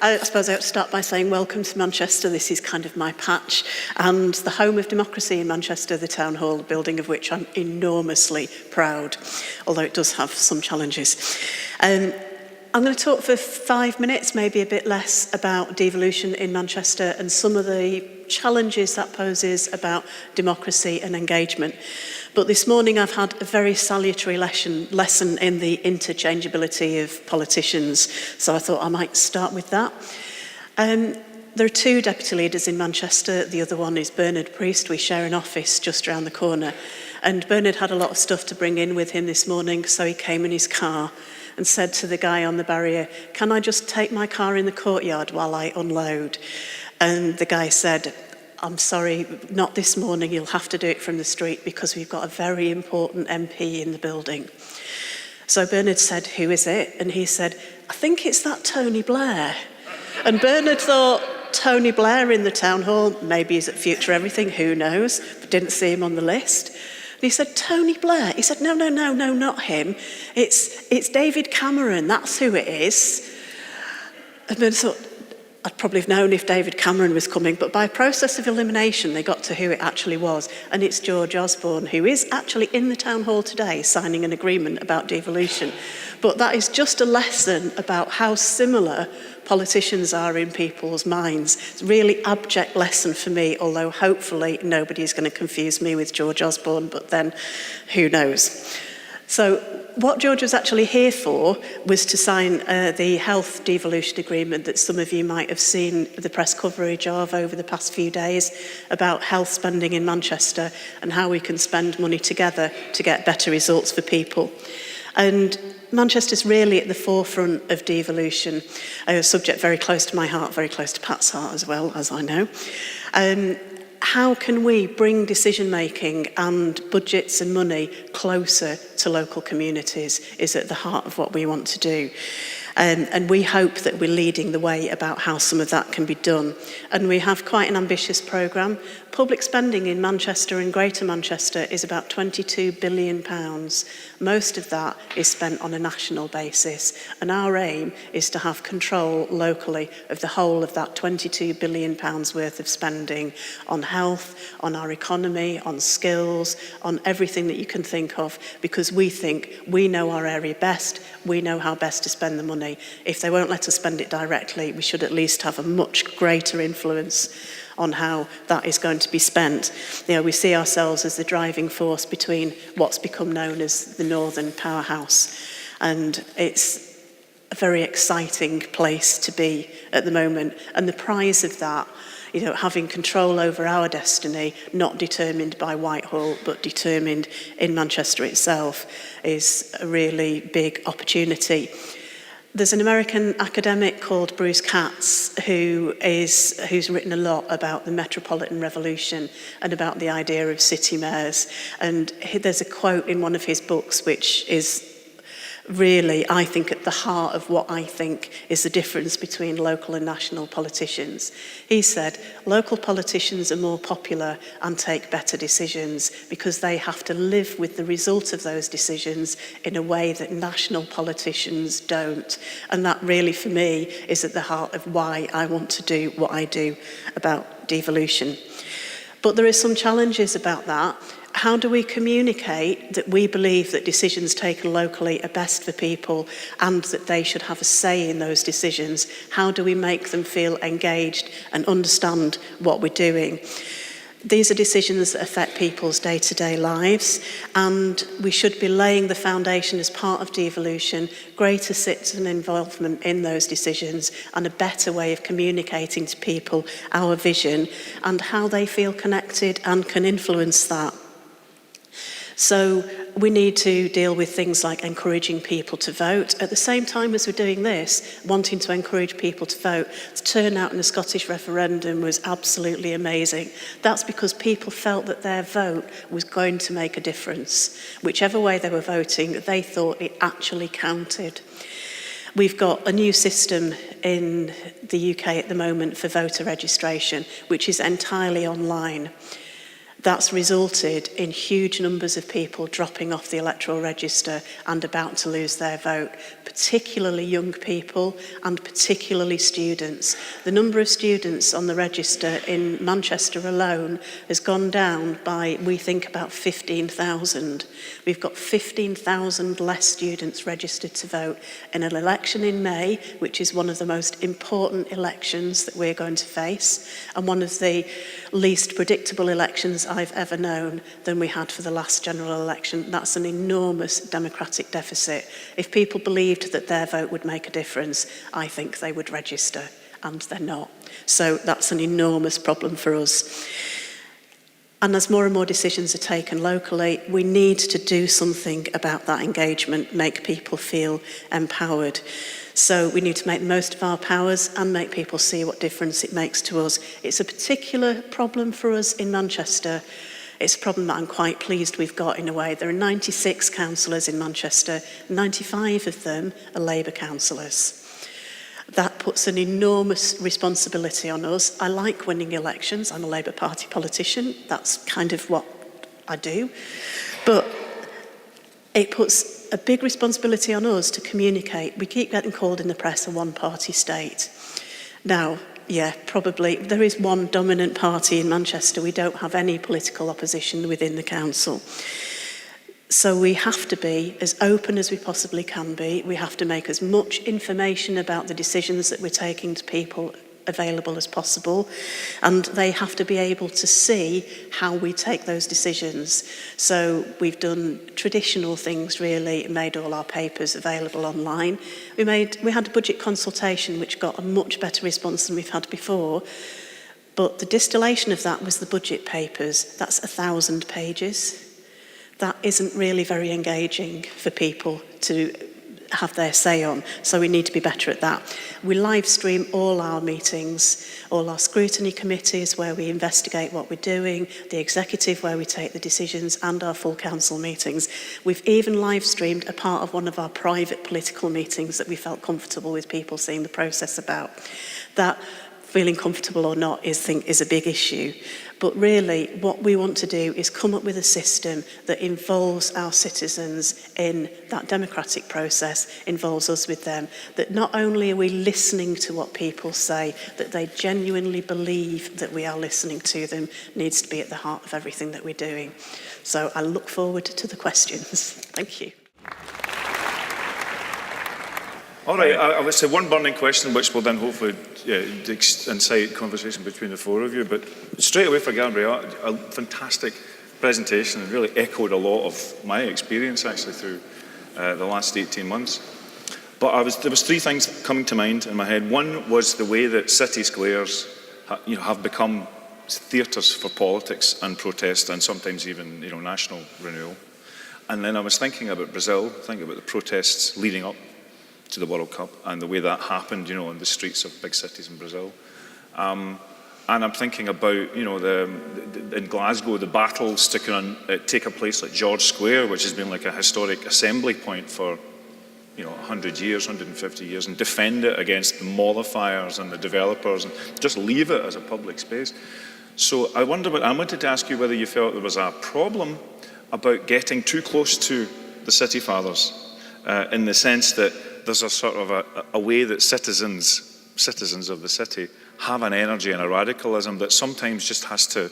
I suppose I ought to start by saying welcome to Manchester. This is kind of my patch, and the home of democracy in Manchester, the Town Hall, a building of which I'm enormously proud, although it does have some challenges. I'm going to talk for 5 minutes, maybe a bit less, about devolution in Manchester and some of the challenges that poses about democracy and engagement. But this morning I've had a very salutary lesson in the interchangeability of politicians, so I thought I might start with that. There are 2 deputy leaders in Manchester. The other one is Bernard Priest. We share an office just around the corner. And Bernard had a lot of stuff to bring in with him this morning, so he came in his car and said to the guy on the barrier, "Can I just take my car in the courtyard while I unload?" And the guy said, "I'm sorry, not this morning, you'll have to do it from the street because we've got a very important MP in the building." So Bernard said, "Who is it?" And he said, "I think it's that Tony Blair." And Bernard thought, Tony Blair in the Town Hall, maybe he's at FutureEverything, who knows, but didn't see him on the list. And he said, "Tony Blair?" He said, no, not him. It's David Cameron, that's who it is. And Bernard thought, I'd probably have known if David Cameron was coming, but by a process of elimination, they got to who it actually was. And it's George Osborne, who is actually in the Town Hall today signing an agreement about devolution. But that is just a lesson about how similar politicians are in people's minds. It's a really abject lesson for me, although hopefully nobody's going to confuse me with George Osborne, but then who knows. So what George was actually here for was to sign the health devolution agreement that some of you might have seen the press coverage of over the past few days about health spending in Manchester and how we can spend money together to get better results for people. And Manchester's really at the forefront of devolution, a subject very close to my heart, very close to Pat's heart as well, as I know. How can we bring decision-making and budgets and money closer to local communities is at the heart of what we want to do. And we hope that we're leading the way about how some of that can be done. And we have quite an ambitious programme. Public spending in Manchester and Greater Manchester is about £22 billion. Most of that is spent on a national basis. And our aim is to have control locally of the whole of that £22 billion worth of spending on health, on our economy, on skills, on everything that you can think of, because we think we know our area best, we know how best to spend the money. If they won't let us spend it directly, we should at least have a much greater influence on how that is going to be spent. You know, we see ourselves as the driving force between what's become known as the Northern Powerhouse. And it's a very exciting place to be at the moment. And the prize of that, you know, having control over our destiny, not determined by Whitehall, but determined in Manchester itself, is a really big opportunity. There's an American academic called Bruce Katz who's written a lot about the metropolitan revolution and about the idea of city mayors. And there's a quote in one of his books which is really, I think, at the heart of what I think is the difference between local and national politicians. He said, local politicians are more popular and take better decisions because they have to live with the result of those decisions in a way that national politicians don't. And that really, for me, is at the heart of why I want to do what I do about devolution. But there are some challenges about that. How do we communicate that we believe that decisions taken locally are best for people and that they should have a say in those decisions? How do we make them feel engaged and understand what we're doing? These are decisions that affect people's day-to-day lives, and we should be laying the foundation as part of devolution, greater citizen involvement in those decisions, and a better way of communicating to people our vision and how they feel connected and can influence that. So we need to deal with things like encouraging people to vote. At the same time as we're doing this, wanting to encourage people to vote, the turnout in the Scottish referendum was absolutely amazing. That's because people felt that their vote was going to make a difference. Whichever way they were voting, they thought it actually counted. We've got a new system in the UK at the moment for voter registration, which is entirely online. That's resulted in huge numbers of people dropping off the electoral register and about to lose their vote, particularly young people and particularly students. The number of students on the register in Manchester alone has gone down by, we think, about 15,000. We've got 15,000 less students registered to vote in an election in May, which is one of the most important elections that we're going to face, and one of the least predictable elections I've ever known than we had for the last general election. That's an enormous democratic deficit. If people believed that their vote would make a difference, I think they would register, and they're not. So that's an enormous problem for us. And as more and more decisions are taken locally, we need to do something about that engagement, make people feel empowered. So we need to make the most of our powers and make people see what difference it makes to us. It's a particular problem for us in Manchester. It's a problem that I'm quite pleased we've got in a way. There are 96 councillors in Manchester, 95 of them are Labour councillors. That puts an enormous responsibility on us. I like winning elections. I'm a Labour Party politician. That's kind of what I do. But it puts a big responsibility on us to communicate. We keep getting called in the press a one-party state. Now, yeah, probably there is one dominant party in Manchester. We don't have any political opposition within the council. So we have to be as open as we possibly can be. We have to make as much information about the decisions that we're taking to people available as possible, and they have to be able to see how we take those decisions. So we've done traditional things really, made all our papers available online. We had a budget consultation which got a much better response than we've had before, but the distillation of that was the budget papers. That's 1,000 pages. That isn't really very engaging for people to have their say on, so we need to be better at that. We live stream all our meetings, all our scrutiny committees where we investigate what we're doing, the executive where we take the decisions, and our full council meetings. We've even live streamed a part of one of our private political meetings that we felt comfortable with people seeing the process about. That, feeling comfortable or not, is a big issue. But really, what we want to do is come up with a system that involves our citizens in that democratic process, involves us with them, that not only are we listening to what people say, that they genuinely believe that we are listening to them, needs to be at the heart of everything that we're doing. So I look forward to the questions. Thank you. All right, I would say one burning question, which will then hopefully incite conversation between the four of you. But straight away for Gabriella, a fantastic presentation and really echoed a lot of my experience actually through the last 18 months. But there was three things coming to mind in my head. One was the way that city squares have become theatres for politics and protest and sometimes even national renewal. And then I was thinking about Brazil, thinking about the protests leading up to the World Cup and the way that happened, on the streets of big cities in Brazil. And I'm thinking about, in Glasgow, the battles to take a place like George Square, which has been like a historic assembly point for, 100 years, 150 years, and defend it against the mollifiers and the developers and just leave it as a public space. So I wanted to ask you whether you felt there was a problem about getting too close to the city fathers, in the sense that there's a sort of a way that citizens of the city have an energy and a radicalism that sometimes just has to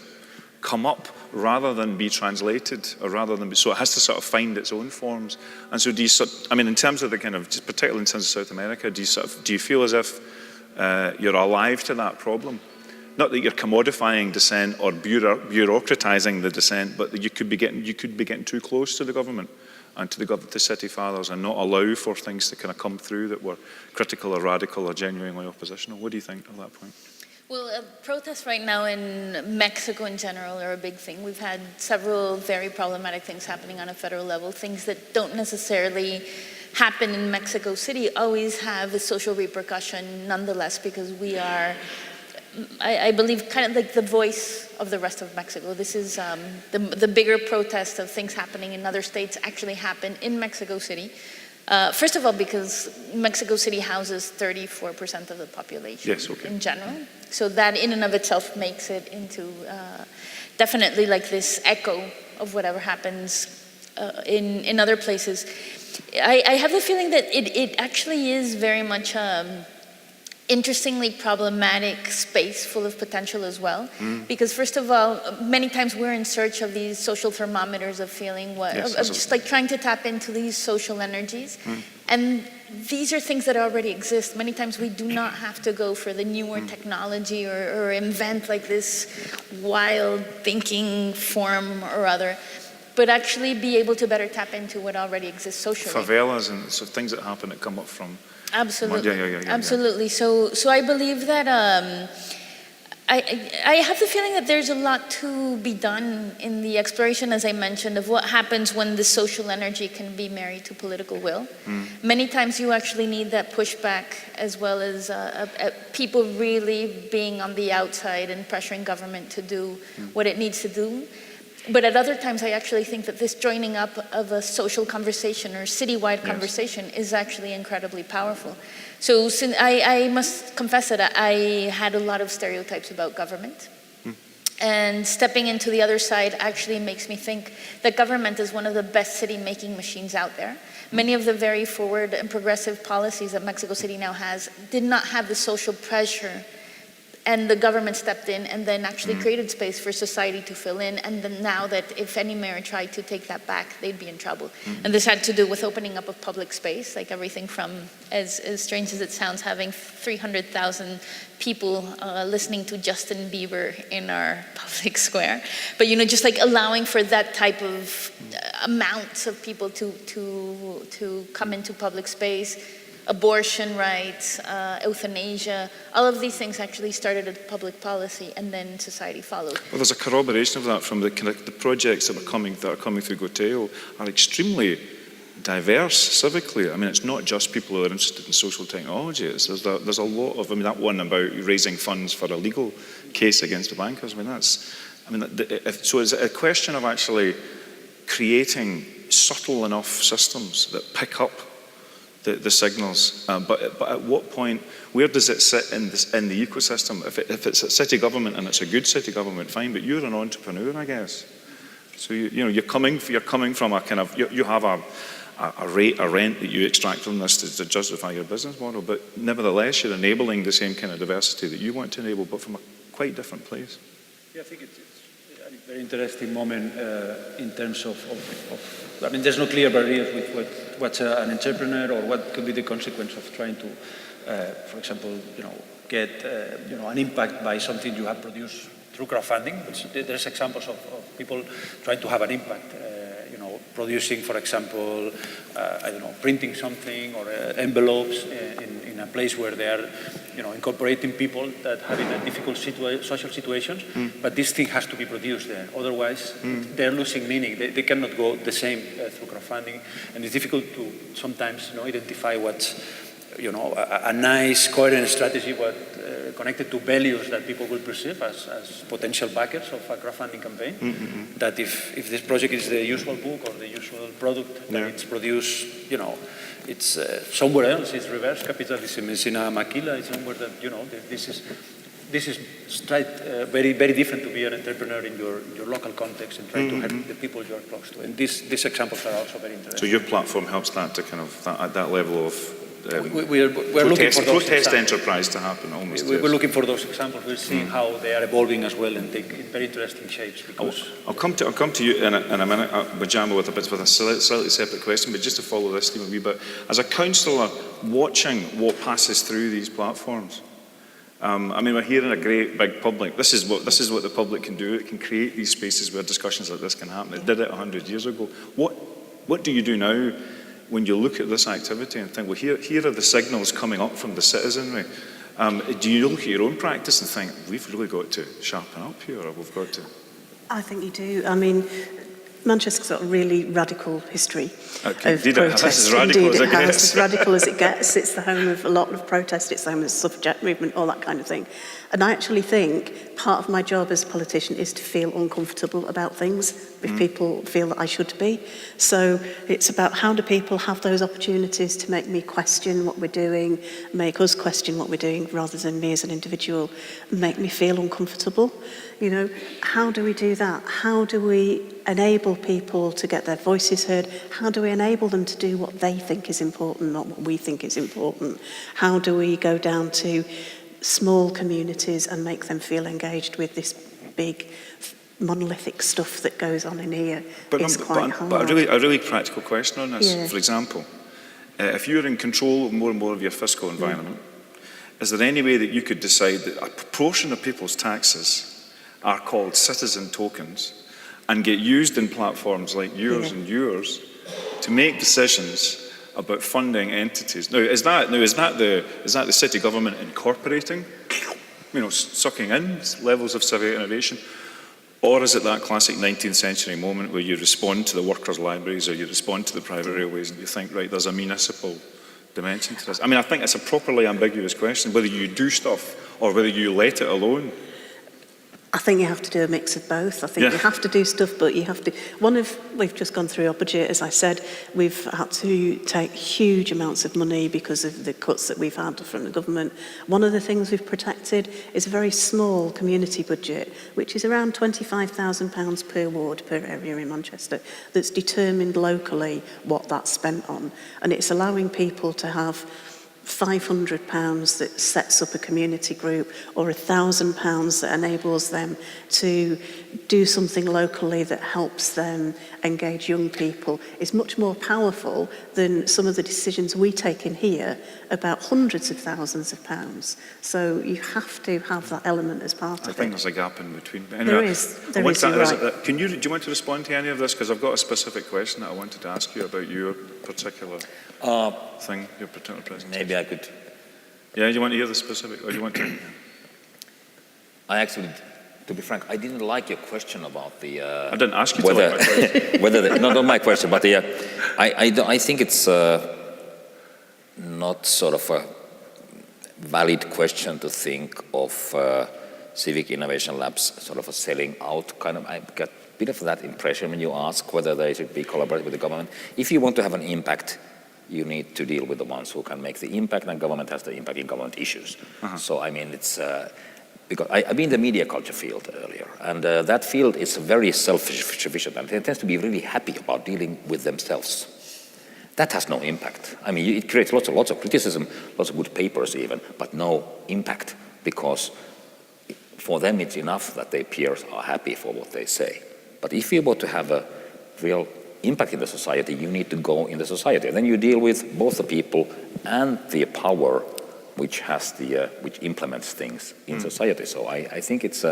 come up rather than be translated, so it has to sort of find its own forms. And so in terms of just particularly in terms of South America, do you feel as if you're alive to that problem? Not that you're commodifying dissent or bureaucratizing the dissent, but that you could be getting too close to the government and to the city fathers and not allow for things to kind of come through that were critical or radical or genuinely oppositional. What do you think of that point? Well, protests right now in Mexico in general are a big thing. We've had several very problematic things happening on a federal level, things that don't necessarily happen in Mexico City always have a social repercussion nonetheless, because we are, I believe, kind of like the voice of the rest of Mexico. This is the bigger protest of things happening in other states actually happen in Mexico City. First of all, because Mexico City houses 34% of the population in general. So that in and of itself makes it into definitely like this echo of whatever happens in other places. I have the feeling that it actually is very much interestingly problematic space full of potential as well. Because first of all, many times we're in search of these social thermometers of feeling of just like trying to tap into these social energies. And these are things that already exist. Many times we do not have to go for the newer technology or invent like this wild thinking form or other, but actually be able to better tap into what already exists socially. Favelas and so things that happen that come up from... Absolutely, absolutely. So I believe that I have the feeling that there's a lot to be done in the exploration, as I mentioned, of what happens when the social energy can be married to political will. Many times you actually need that pushback, as well as people really being on the outside and pressuring government to do what it needs to do. But at other times, I actually think that this joining up of a social conversation or citywide conversation is actually incredibly powerful. So I must confess that I had a lot of stereotypes about government. And stepping into the other side actually makes me think that government is one of the best city-making machines out there. Many of the very forward and progressive policies that Mexico City now has did not have the social pressure, and the government stepped in and then actually created space for society to fill in. And then now that if any mayor tried to take that back, they'd be in trouble. And this had to do with opening up of public space, like everything from, as strange as it sounds, having 300,000 people listening to Justin Bieber in our public square. But, you know, just like allowing for that type of amounts of people to come into public space. Abortion rights, euthanasia, all of these things actually started as public policy, and then society followed. Well, there's a corroboration of that from the projects that are coming through Goteo are extremely diverse civically. I mean, it's not just people who are interested in social technology. There's a lot of, I mean, that one about raising funds for a legal case against the bankers. I mean, so it's a question of actually creating subtle enough systems that pick up the signals, but at what point, where does it sit in the ecosystem? If it's a city government and it's a good city government, fine. But you're an entrepreneur, I guess. So you're coming from a kind of you have a rent that you extract from this to justify your business model. But nevertheless, you're enabling the same kind of diversity that you want to enable, but from a quite different place. Yeah, I think it's a very interesting moment in terms of I mean, there's no clear barriers with what's an entrepreneur or what could be the consequence of trying to, for example, get an impact by something you have produced through crowdfunding. Which there's examples of people trying to have an impact. Producing, for example, printing something or envelopes in a place where they are, incorporating people that have in a difficult social situations. But this thing has to be produced there. Otherwise, they're losing meaning. They cannot go the same through crowdfunding, and it's difficult to sometimes identify what's a nice, coherent strategy, but connected to values that people will perceive as potential backers of a crowdfunding campaign. That if this project is the usual book or the usual product that it's produced, it's somewhere else. It's reverse capitalism. It's in a maquila. It's somewhere that this is very, very different to be an entrepreneur in your local context and try to help the people you are close to. And these examples are also very interesting. So your platform helps that to kind of at that level of we're looking for those protest enterprise to happen almost. We're looking for those examples. We're seeing how they are evolving as well and take very interesting shapes. Because I'll come to you in a minute, Jarmo, with a slightly separate question, but just to follow this theme a wee bit. As a councillor watching what passes through these platforms, I mean, we're here in a great big public. This is what the public can do. It can create these spaces where discussions like this can happen. It did it 100 years ago. What do you do now when you look at this activity and think, well, here are the signals coming up from the citizenry? Do you look at your own practice and think, we've really got to sharpen up here, or we've got to? I think you do. I mean, Manchester's got a really radical history of indeed protest. As radical as it gets. As radical as it gets. It's the home of a lot of protest. It's the home of the suffragette movement, all that kind of thing. And I actually think part of my job as a politician is to feel uncomfortable about things if people feel that I should be. So it's about how do people have those opportunities to make me question what we're doing, make us question what we're doing rather than me as an individual, make me feel uncomfortable. You know, how do we do that? How do we enable people to get their voices heard? How do we enable them to do what they think is important, not what we think is important? How do we go down to small communities and make them feel engaged with this big monolithic stuff that goes on in here? It's quite hard. But a really practical question on this. Yeah. For example, if you're in control of more and more of your fiscal environment, is there any way that you could decide that a proportion of people's taxes are called citizen tokens and get used in platforms like yours and yours to make decisions about funding entities? Now, is that the city government incorporating, sucking in levels of civic innovation? Or is it that classic 19th century moment where you respond to the workers' libraries or you respond to the private railways and you think, right, there's a municipal dimension to this? I mean, I think it's a properly ambiguous question, whether you do stuff or whether you let it alone. I think you have to do a mix of both. I think you have to do stuff, but you have to... We've just gone through our budget, as I said. We've had to take huge amounts of money because of the cuts that we've had from the government. One of the things we've protected is a very small community budget, which is around £25,000 per ward, per area in Manchester, that's determined locally what that's spent on. And it's allowing people to have £500 that sets up a community group, or £1,000 that enables them to do something locally that helps them engage young people, is much more powerful than some of the decisions we take in here about hundreds of thousands of pounds. So you have to have that element as part of it. I think there's a gap in between. Anyway, there is, you're right. Do you want to respond to any of this? Because I've got a specific question that I wanted to ask you about your particular thing, your particular presentation. Maybe I could. Yeah, you want to hear the specific, or you want to? I actually, to be frank, I didn't like your question about the. I didn't ask you to like my question. Not my question, but I think it's not sort of a valid question to think of civic innovation labs sort of a selling out kind of. I got a bit of that impression when you ask whether they should be collaborating with the government. If you want to have an impact, you need to deal with the ones who can make the impact, and government has the impact in government issues. So, I mean, it's, because I've been in the media culture field earlier, and that field is very self-sufficient, and it tends to be really happy about dealing with themselves. That has no impact. I mean, it creates lots of criticism, lots of good papers even, but no impact, because for them it's enough that their peers are happy for what they say. But if you want to have a real impact in the society, you need to go in the society. And then you deal with both the people and the power which has which implements things in society. So I think it's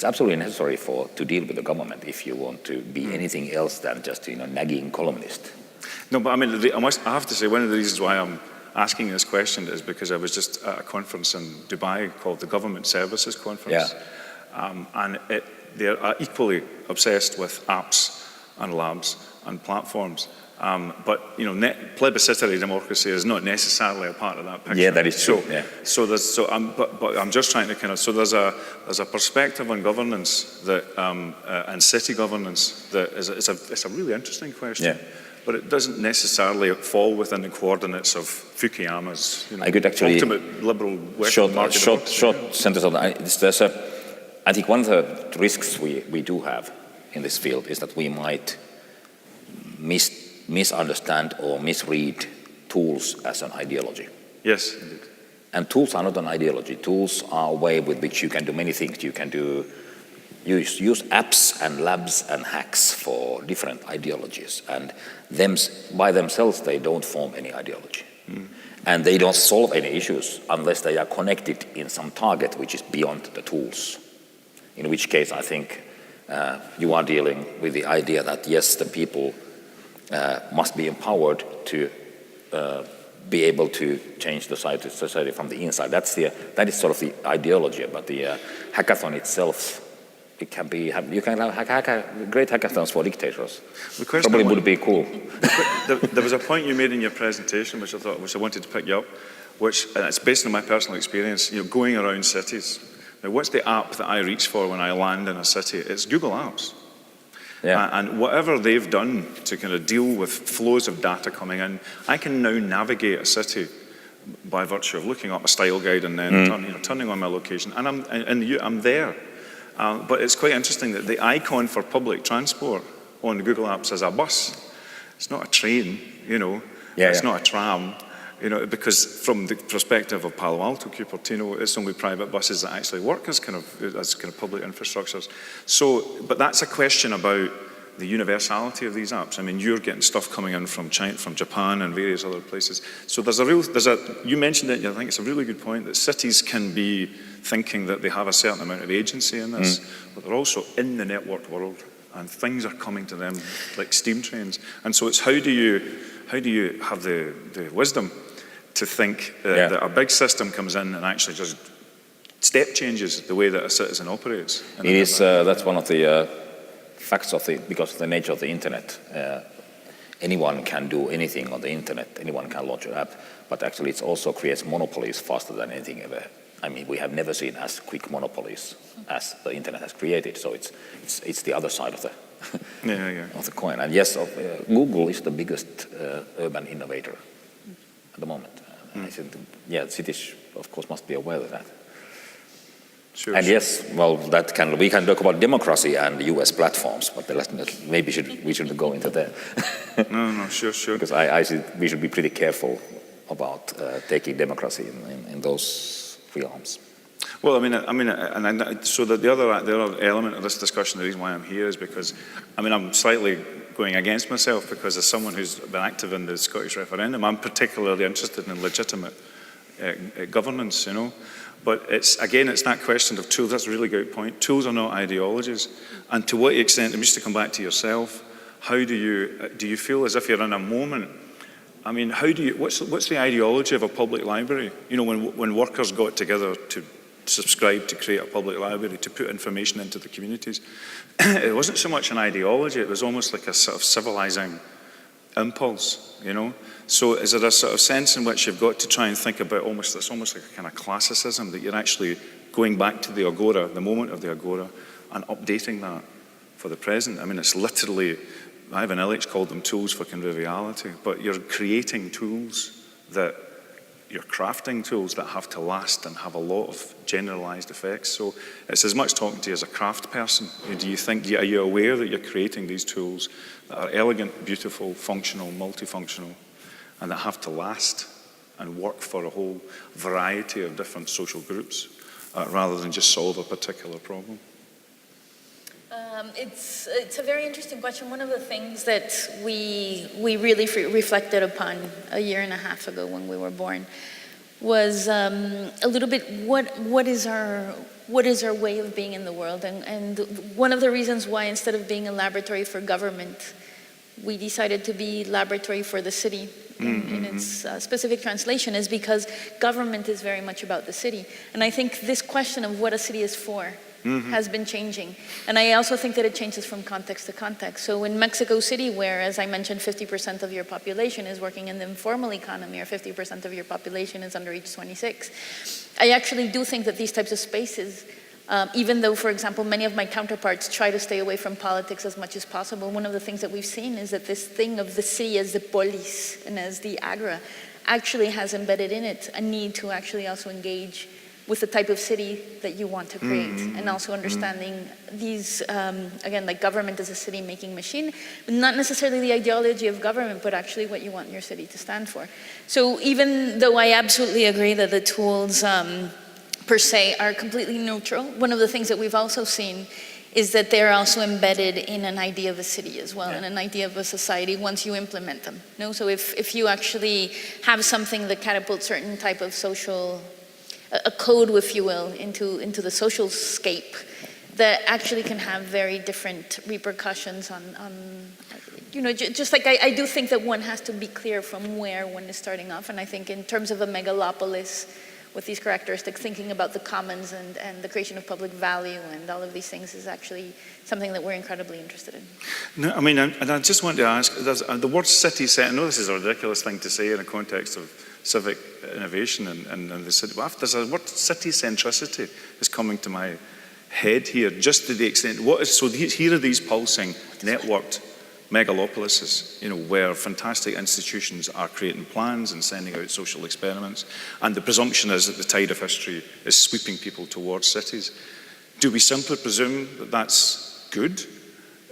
absolutely necessary to deal with the government if you want to be anything else than just nagging columnist. No, but I mean, I have to say, one of the reasons why I'm asking this question is because I was just at a conference in Dubai called the Government Services Conference. Yeah. And they're equally obsessed with apps and labs and platforms. But plebiscitary democracy is not necessarily a part of that picture. Yeah, that is true. But I'm just trying to kind of, so there's a perspective on governance that and city governance that it's a really interesting question. Yeah. But it doesn't necessarily fall within the coordinates of Fukuyama's I could actually ultimate liberal Western market. Short sentence on that. I think one of the risks we do have in this field is that we might misunderstand or misread tools as an ideology. Yes, indeed. And tools are not an ideology. Tools are a way with which you can do many things. You can use apps and labs and hacks for different ideologies. And by themselves, they don't form any ideology. And they don't solve any issues unless they are connected in some target which is beyond the tools. In which case, I think you are dealing with the idea that, yes, the people must be empowered to be able to change the society from the inside. That is sort of the ideology, but the hackathon itself it can be, you can have great hackathons for dictators. The question Probably would be cool. There was a point you made in your presentation, which I wanted to pick you up, which, and it's based on my personal experience, going around cities. Now, what's the app that I reach for when I land in a city? It's Google Apps. Yeah. And whatever they've done to kind of deal with flows of data coming in, I can now navigate a city by virtue of looking up a style guide and then turning on my location, and I'm there. But it's quite interesting that the icon for public transport on Google Apps is a bus. It's not a train, it's not a tram. Because from the perspective of Palo Alto, Cupertino, it's only private buses that actually work as kind of public infrastructures. So, but that's a question about the universality of these apps. I mean, you're getting stuff coming in from China, from Japan, and various other places. So you mentioned it. I think it's a really good point that cities can be thinking that they have a certain amount of agency in this, but they're also in the networked world, and things are coming to them like steam trains. And so it's how do you have the wisdom to think that a big system comes in and actually just step changes the way that a citizen operates. It is, that's one of the facts because of the nature of the internet. Anyone can do anything on the internet, anyone can launch an app, but actually it also creates monopolies faster than anything ever. I mean, we have never seen as quick monopolies as the internet has created, so it's the other side of the of the coin. And yes, Google is the biggest urban innovator at the moment. I think, cities, of course, must be aware of that. Sure, and yes, well, we can talk about democracy and US platforms, but maybe we shouldn't go into that. No, sure. Because I see we should be pretty careful about taking democracy in those realms. Well, so the other element of this discussion, the reason why I'm here is because, I'm slightly going against myself because as someone who's been active in the Scottish referendum, I'm particularly interested in legitimate governance, But it's that question of tools. That's a really good point. Tools are not ideologies. And to what extent, just to come back to yourself, how do you feel as if you're in a moment? I mean, what's the ideology of a public library? When workers got together to subscribe to create a public library, to put information into the communities, it wasn't so much an ideology, it was almost like a sort of civilizing impulse, So is there a sort of sense in which you've got to try and think about almost like a kind of classicism, that you're actually going back to the agora, the moment of the agora, and updating that for the present? It's literally, Ivan Illich called them tools for conviviality, but you're creating tools you're crafting tools that have to last and have a lot of generalized effects. So it's as much talking to you as a craft person. Are you aware that you're creating these tools that are elegant, beautiful, functional, multifunctional, and that have to last and work for a whole variety of different social groups, rather than just solve a particular problem? It's a very interesting question. One of the things that we really reflected upon a year and a half ago when we were born was a little bit what is our way of being in the world, and one of the reasons why instead of being a laboratory for government, we decided to be laboratory for the city in its specific translation is because government is very much about the city, and I think this question of what a city is for has been changing. And I also think that it changes from context to context. So in Mexico City, where, as I mentioned, 50% of your population is working in the informal economy, or 50% of your population is under age 26, I actually do think that these types of spaces, even though, for example, many of my counterparts try to stay away from politics as much as possible, one of the things that we've seen is that this thing of the city as the polis and as the agra actually has embedded in it a need to actually also engage with the type of city that you want to create, and also understanding these, again, like government as a city-making machine, but not necessarily the ideology of government, but actually what you want your city to stand for. So even though I absolutely agree that the tools per se are completely neutral, one of the things that we've also seen is that they're also embedded in an idea of a city as well, and an idea of a society once you implement them. So if you actually have something that catapults certain type of social, a code, if you will, into the social scape, that actually can have very different repercussions on just like I do think that one has to be clear from where one is starting off. And I think in terms of a megalopolis with these characteristics, thinking about the commons and the creation of public value and all of these things is actually something that we're incredibly interested in. No, I mean, and I just want to ask, the word city centre, I know this is a ridiculous thing to say in a context of civic innovation and the city, but there's a word city centricity is coming to my head here, just to the extent, so here are these pulsing, networked megalopolises, where fantastic institutions are creating plans and sending out social experiments, and the presumption is that the tide of history is sweeping people towards cities. Do we simply presume that that's good?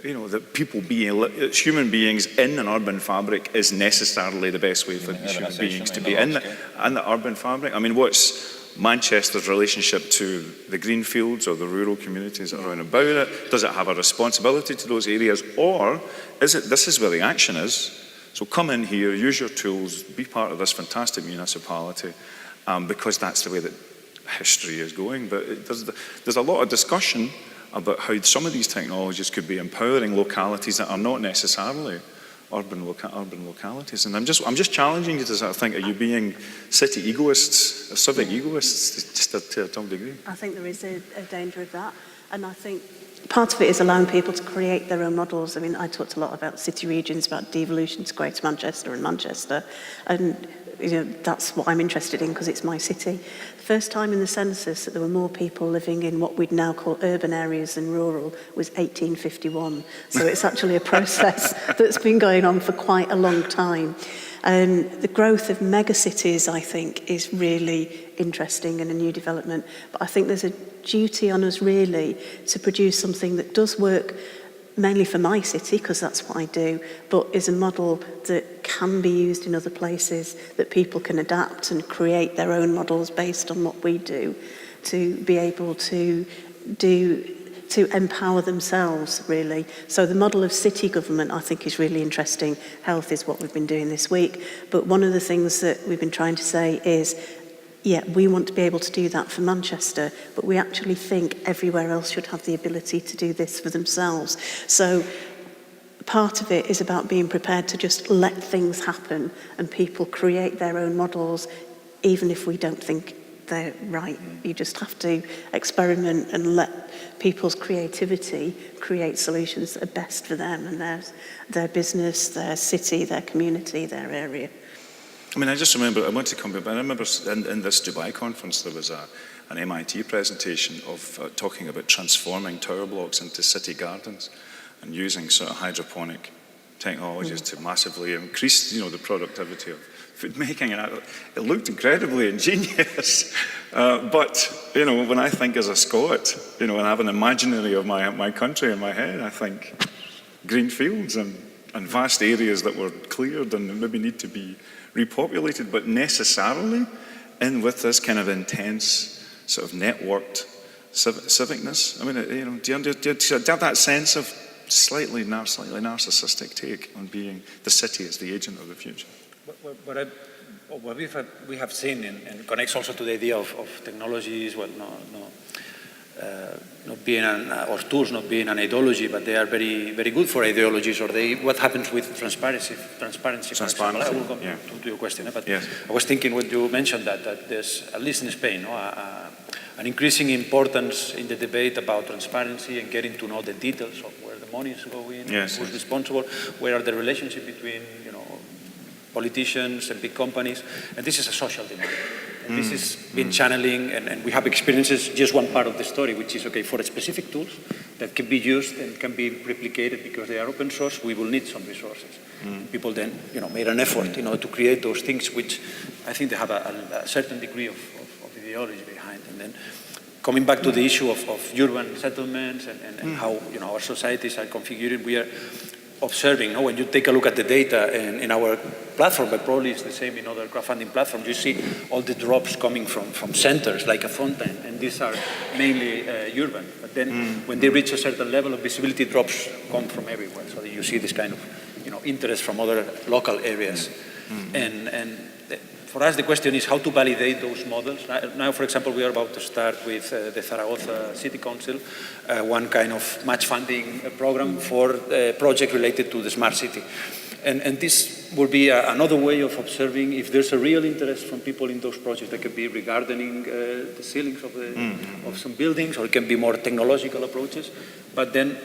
That people human beings in an urban fabric is necessarily the best way for human beings to be in the urban fabric? I mean, what's Manchester's relationship to the greenfields or the rural communities around about it? Does it have a responsibility to those areas? Or is it, this is where the action is, so come in here, use your tools, be part of this fantastic municipality, because that's the way that history is going. But there's a lot of discussion about how some of these technologies could be empowering localities that are not necessarily urban localities. And I'm just challenging you to sort of think, are you being city egoists, civic egoists, just to some degree? I think there is a danger of that. And I think part of it is allowing people to create their own models. I mean, I talked a lot about city regions, about devolution to Greater Manchester and Manchester. And that's what I'm interested in because it's my city. The first time in the census that there were more people living in what we'd now call urban areas than rural was 1851. So it's actually a process that's been going on for quite a long time. The growth of megacities, I think, is really interesting and a new development. But I think there's a duty on us really to produce something that does work mainly for my city, because that's what I do, but is a model that can be used in other places, that people can adapt and create their own models based on what we do, to be able to empower themselves, really. So the model of city government, I think, is really interesting. Health is what we've been doing this week. But one of the things that we've been trying to say is, yeah, we want to be able to do that for Manchester, but we actually think everywhere else should have the ability to do this for themselves. So part of it is about being prepared to just let things happen and people create their own models, even if we don't think they're right. You just have to experiment and let people's creativity create solutions that are best for them and their business, their city, their community, their area. I mean, I just remember, I want to come back, but I remember in this Dubai conference there was an MIT presentation of talking about transforming tower blocks into city gardens and using sort of hydroponic technologies to massively increase, the productivity of food making. And it looked incredibly ingenious. But, when I think as a Scot, and I have an imaginary of my country in my head, I think green fields and vast areas that were cleared and maybe need to be repopulated, but necessarily in with this kind of intense sort of networked civicness. I mean, do you have that sense of slightly narcissistic take on being the city as the agent of the future? What we have seen, and connects also to the idea of technologies, not being or tools not being an ideology, but they are very, very good for ideologies. Or what happens with transparency? For example, I will come to your question. But yes. I was thinking when you mentioned that there's, at least in Spain, an increasing importance in the debate about transparency and getting to know the details of where the money is going, who's responsible, where are the relationship between politicians and big companies, and this is a social demand. And this has been channeling, and we have experiences, just one part of the story, which is, okay, for specific tools that can be used and can be replicated because they are open source, we will need some resources. People then, made an effort, to create those things, which I think they have a certain degree of ideology behind. And then coming back to the issue of urban settlements and how, our societies are configured, we are observing, when you take a look at the data in our platform, but probably it's the same in other crowdfunding platforms, you see all the drops coming from centers like a fountain, and these are mainly urban. But then when they reach a certain level of visibility, drops come from everywhere. So you see this kind of, interest from other local areas. And for us, the question is how to validate those models. Now, for example, we are about to start with the Zaragoza City Council, one kind of match funding program for a project related to the smart city. And this will be another way of observing if there's a real interest from people in those projects. That could be regarding the ceilings of some buildings, or it can be more technological approaches. But then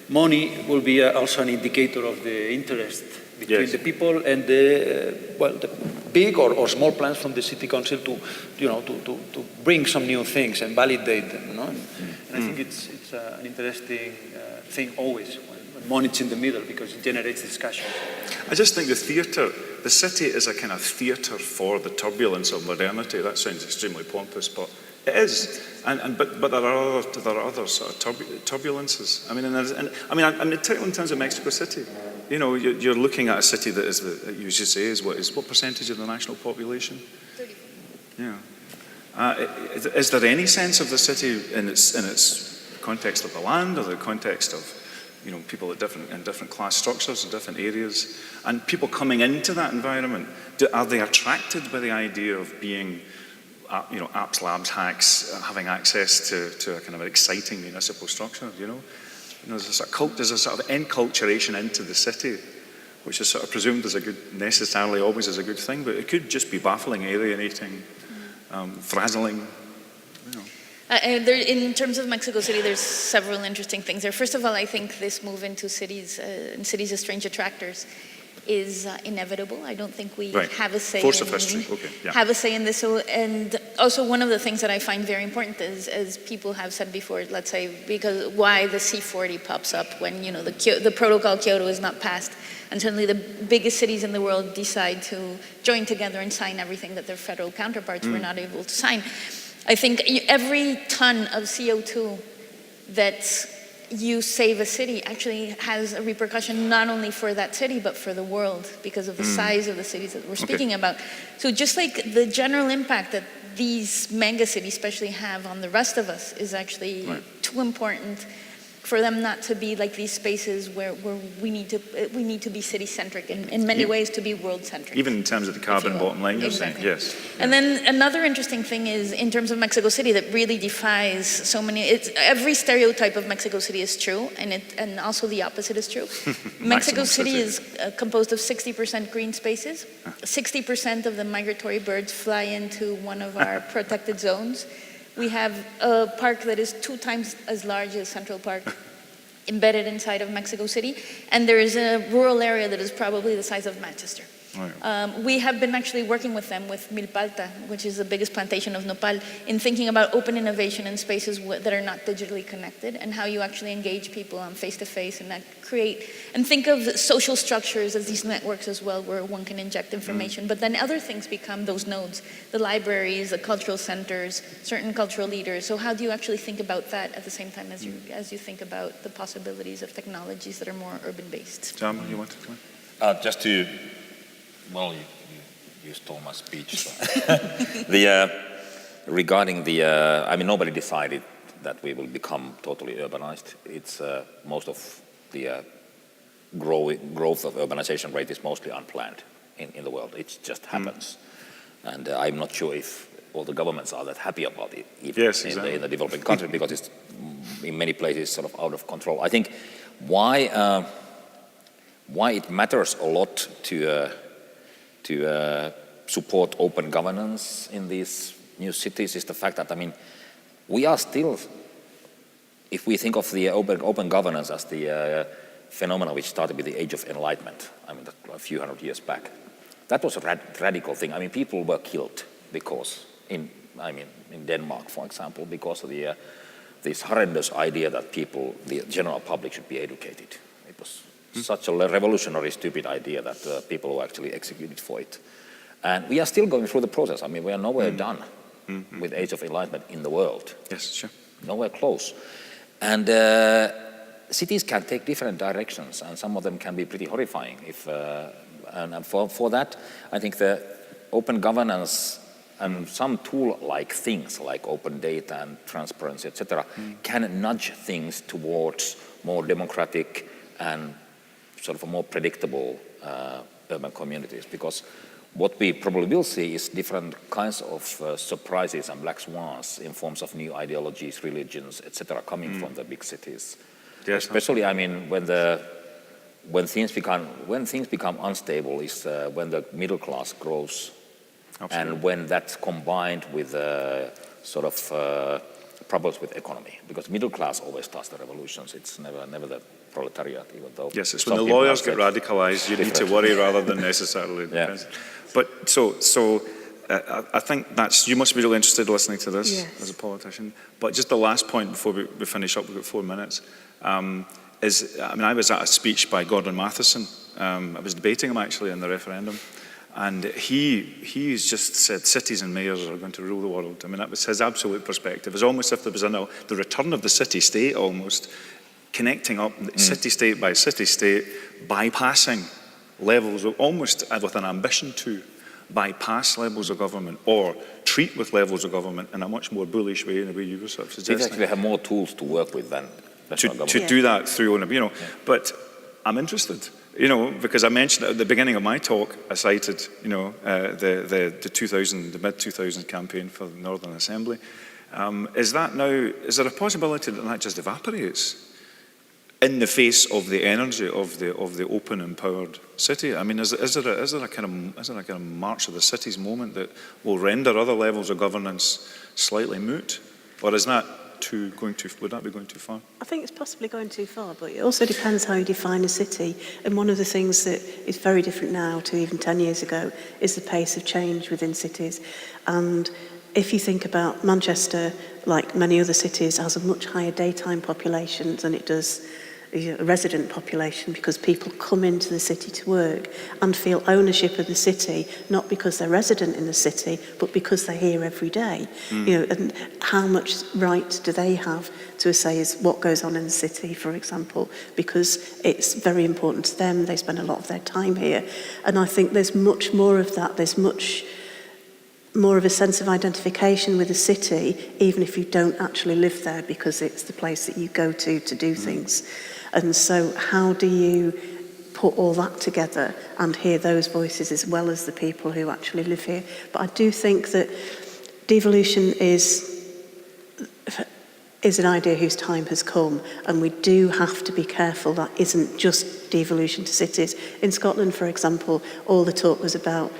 money will be also an indicator of the interest between the people and the big or small plans from the city council to bring some new things and validate them. And I think it's an interesting thing always when money's in the middle, because it generates discussion. I just think the city is a kind of theatre for the turbulence of modernity. That sounds extremely pompous, but it is. But there are other sort of turbulences. I mean, in terms of Mexico City, you know, you're looking at a city that is, you should say, is what percentage of the national population? 34. Yeah. Is there any sense of the city in its context of the land, or the context of, you know, people in different class structures in different areas, and people coming into that environment? Are they attracted by the idea of being, you know, apps, labs, hacks, having access to a kind of exciting municipal structure? You know, there's a sort of enculturation into the city, which is sort of presumed as necessarily always as a good thing, but it could just be baffling, alienating, frazzling. You know. In terms of Mexico City, there's several interesting things there. First of all, I think this move into cities as strange attractors is inevitable. I don't think we have a say. Force of history. Okay. Yeah. Have a say in this. So, and also one of the things that I find very important is, as people have said before, let's say, because why the C40 pops up when, you know, the protocol Kyoto is not passed, and suddenly the biggest cities in the world decide to join together and sign everything that their federal counterparts were not able to sign. I think every ton of CO2 that you save a city actually has a repercussion not only for that city but for the world, because of the size of the cities that we're speaking about. So just like the general impact that these mega cities especially have on the rest of us is actually too important for them not to be like these spaces where we need to be city-centric in many ways, to be world-centric. Even in terms of the carbon bottom line, you're saying, yes. And then another interesting thing is, in terms of Mexico City, that really defies so many, every stereotype of Mexico City is true, and also the opposite is true. Mexico City is composed of 60% green spaces. 60% of the migratory birds fly into one of our protected zones. We have a park that is 2 times as large as Central Park, embedded inside of Mexico City, and there is a rural area that is probably the size of Manchester. We have been actually working with them, with Milpalta, which is the biggest plantation of nopal, in thinking about open innovation in spaces that are not digitally connected, and how you actually engage people on face-to-face, and that create, and think of social structures as these networks as well, where one can inject information. But then other things become those nodes, the libraries, the cultural centers, certain cultural leaders. So how do you actually think about that at the same time as you think about the possibilities of technologies that are more urban-based? Jarmo, you want to come in? Just to, well, you stole my speech. So. Regarding I mean, nobody decided that we will become totally urbanized. It's most of the growth of urbanization rate is mostly unplanned in the world. It just happens. And I'm not sure if all the governments are that happy about it, even in the developing countries, because it's in many places sort of out of control. I think why it matters a lot to support open governance in these new cities is the fact that, I mean, we are still, if we think of the open governance as the phenomena which started with the Age of Enlightenment, I mean, a few hundred years back, that was a radical thing. I mean, people were killed because, in Denmark, for example, because of this horrendous idea that the general public should be educated. It was such a revolutionary, stupid idea that people were actually executed for it. And we are still going through the process. I mean, we are nowhere done with Age of Enlightenment in the world. Yes, sure. Nowhere close. And cities can take different directions, and some of them can be pretty horrifying. And for that, I think the open governance and some tool-like things like open data and transparency, etc., can nudge things towards more democratic and sort of a more predictable urban communities. Because what we probably will see is different kinds of surprises and black swans in forms of new ideologies, religions, etc., coming from the big cities. Yes, especially, I mean, when when things become unstable is when the middle class grows. Absolutely. And when that's combined with sort of problems with economy, because middle class always starts the revolutions. It's never the proletariat, even though. Yes, it's when the lawyers get radicalised, you need to worry rather than necessarily. Yeah. But so I think you must be really interested in listening to this as a politician. But just the last point before we finish up, we've got 4 minutes, I was at a speech by Gordon Matheson. I was debating him actually in the referendum. And he's just said cities and mayors are going to rule the world. I mean, that was his absolute perspective. It was almost if there was the return of the city-state almost, connecting up city-state by city-state, bypassing levels, almost with an ambition to bypass levels of government or treat with levels of government in a much more bullish way in the way you were sort of suggesting. They actually have more tools to work with than to do that through, But I'm interested. Because I mentioned at the beginning of my talk, I cited, the mid-2000s campaign for the Northern Assembly. Is there a possibility that just evaporates in the face of the energy of the open, empowered city? I mean, is there a kind of march of the cities moment that will render other levels of governance slightly moot, or is that would that be going too far? I think it's possibly going too far, but it also depends how you define a city. And one of the things that is very different now to even 10 years ago is the pace of change within cities. And if you think about Manchester, like many other cities, has a much higher daytime population than it does a resident population, because people come into the city to work and feel ownership of the city, not because they're resident in the city, but because they're here every day. And how much right do they have to say is what goes on in the city, for example, because it's very important to them. They spend a lot of their time here. And I think there's much more of that. There's much more of a sense of identification with the city, even if you don't actually live there, because it's the place that you go to do things. And so how do you put all that together and hear those voices as well as the people who actually live here? But I do think that devolution is an idea whose time has come, and we do have to be careful that isn't just devolution to cities. In Scotland, for example, all the talk was about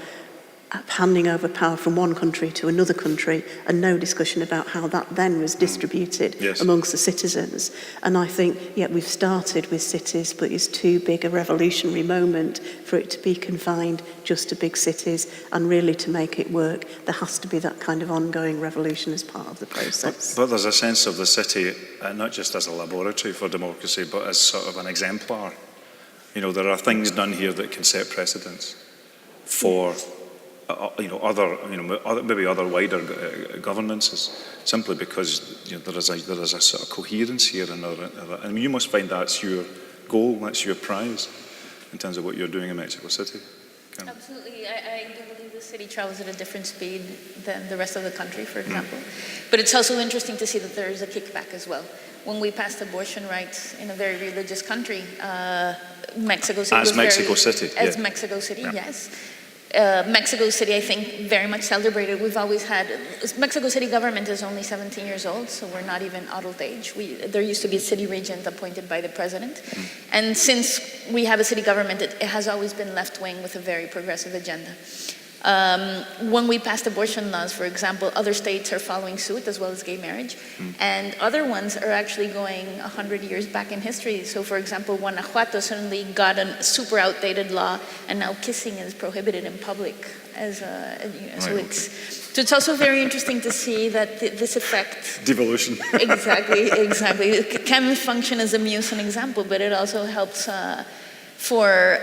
handing over power from one country to another country, and no discussion about how that then was distributed amongst the citizens. And I think, we've started with cities, but it's too big a revolutionary moment for it to be confined just to big cities. And really, to make it work, there has to be that kind of ongoing revolution as part of the process. But there's a sense of the city, not just as a laboratory for democracy, but as sort of an exemplar. There are things done here that can set precedents for other wider governances, simply because there is a sort of coherence here, and you must find that's your goal, that's your prize, in terms of what you're doing in Mexico City. Absolutely, I do believe the city travels at a different speed than the rest of the country, for example. But it's also interesting to see that there is a kickback as well. When we passed abortion rights in a very religious country, Mexico City Mexico City, yes. Mexico City, I think, very much celebrated. We've always had, Mexico City government is only 17 years old, so we're not even adult age. There used to be a city regent appointed by the president. And since we have a city government, it has always been left-wing with a very progressive agenda. When we passed abortion laws, for example, other states are following suit, as well as gay marriage, and other ones are actually going 100 years back in history. So, for example, Guanajuato suddenly got a super outdated law, and now kissing is prohibited in public. So it's also very interesting to see that this effect... Devolution. Exactly. It can function as a Musen example, but it also helps for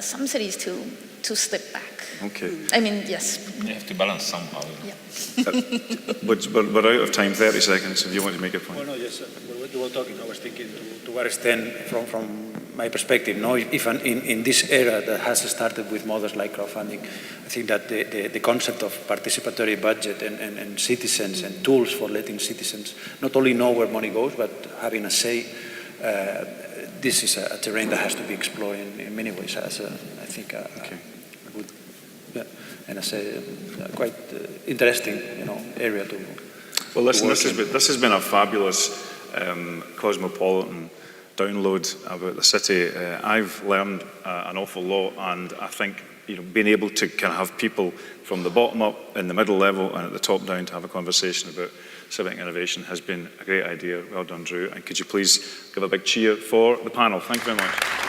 some cities to slip back. Okay. I mean, yes. You have to balance somehow. Yeah. We're out of time, 30 seconds, if you want to make a point. Well, no, yes, we were talking, I was thinking to what extent, from my perspective, if in this era that has started with models like crowdfunding, I think that the concept of participatory budget and citizens and tools for letting citizens not only know where money goes, but having a say, this is a terrain that has to be explored in many ways as a good, and as a quite interesting, area to. Well, listen, this has been a fabulous, cosmopolitan, download about the city. I've learned an awful lot, and I think being able to kind of have people from the bottom up, in the middle level, and at the top down to have a conversation about civic innovation has been a great idea. Well done, Drew. And could you please give a big cheer for the panel? Thank you very much.